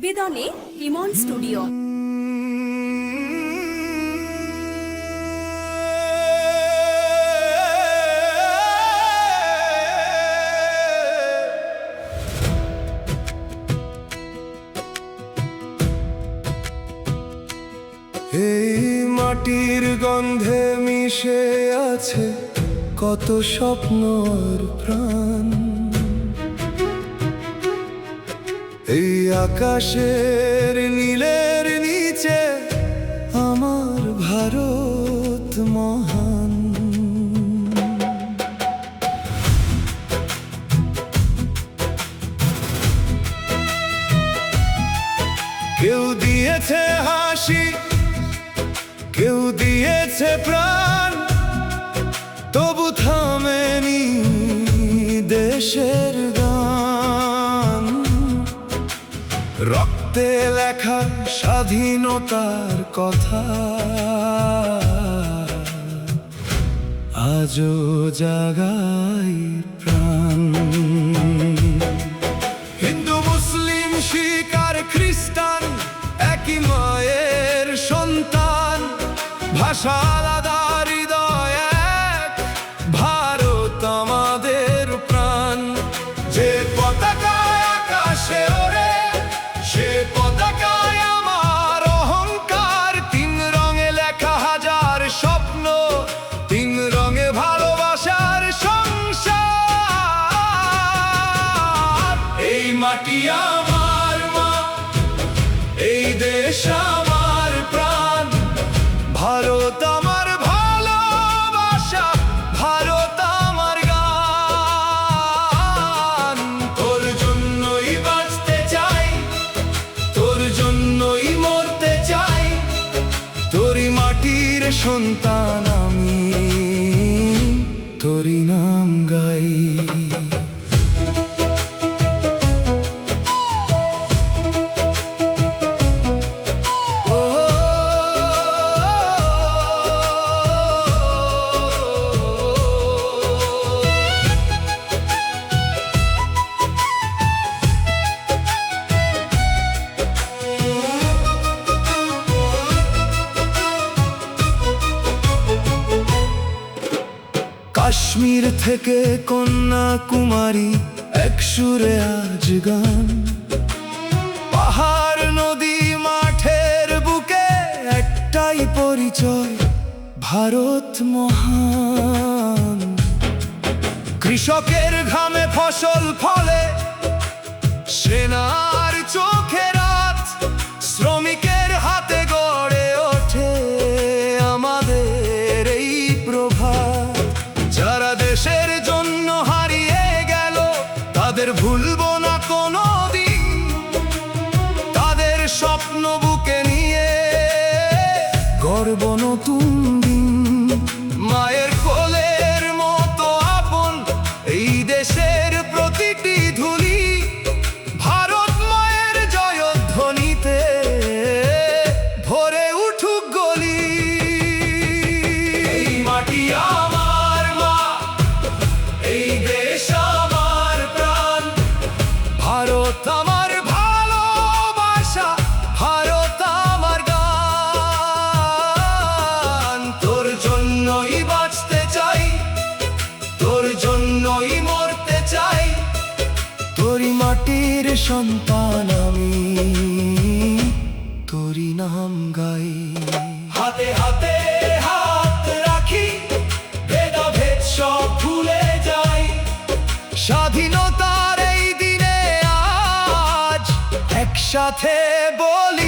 নিবেদনে ইমন studio. এই মাটির গন্ধে মিশে আছে কত স্বপ্ন আর প্রাণ। এই আকাশের নীলের নিচে আমার ভারত মহান। কেউ দিয়েছে হাসি, কেউ দিয়েছে প্রাণ, তবু থামেনি দেশের গান। রক্তে লেখা স্বাধীনতার কথা আজও জাগায় প্রাণ। হিন্দু মুসলিম শিখ আর খ্রিস্টান একই মায়ের সন্তান। ভাষা আলাদা, হৃদয় এক, ভারত আমাদের প্রাণ। যে পতাকায় আকাশে ওড়ে সে পতাকায় আমার অহংকার। তিন রঙে লেখা হাজার স্বপ্ন, তিন রঙে ভালোবাসার সংসার। এই মাটি আমার মা, এই দেশ আমার প্রাণ। ভারত আমার ভালোবাসা, ভারত আমার গান। তোর জন্যই বাঁচতে চাই, তোর জন্যই মরতে চাই। তোরই মাটির সন্তান আমি, তোরই নাম গাই। কাশ্মীর থেকে কন্যাকুমারী এক সুরে আজ গান। পাহাড় নদী মাঠের বুকে একটাই পরিচয়, ভারত মহান। কৃষকের ঘামে ফসল ফলে, সেনার চোখে রাত, শ্রমিকের হাতে গড়ে ওঠে আমাদের এই প্রভাত। যারা দেশের জন্য হারিয়ে গেল তাদের ভুলবো না কোনোদিন। তাদের স্বপ্ন বুকে নিয়ে গর্ব নতুন দিন। মায়ের কোলের মতো আপন এই দেশের প্রতিটি ধুলি, ভারত মায়ের জয়ধ্বনিতে ভরে উঠুক গলি। এই মাটি আমার মা, এই দেশ আমার প্রাণ। ভারত আমার ভালোবাসা, ভারত আমার গান। তোর জন্যই বাঁচতে চাই, তোর জন্যই মরতে চাই। তোরই মাটির সন্তান আমি, তোরই নাম গাই। হাতে হাতে হাত রাখি, ভেদাভেদ সব ভুলে যাই। স্বাধীনতার এই দিনে আজ একসাথে বলি।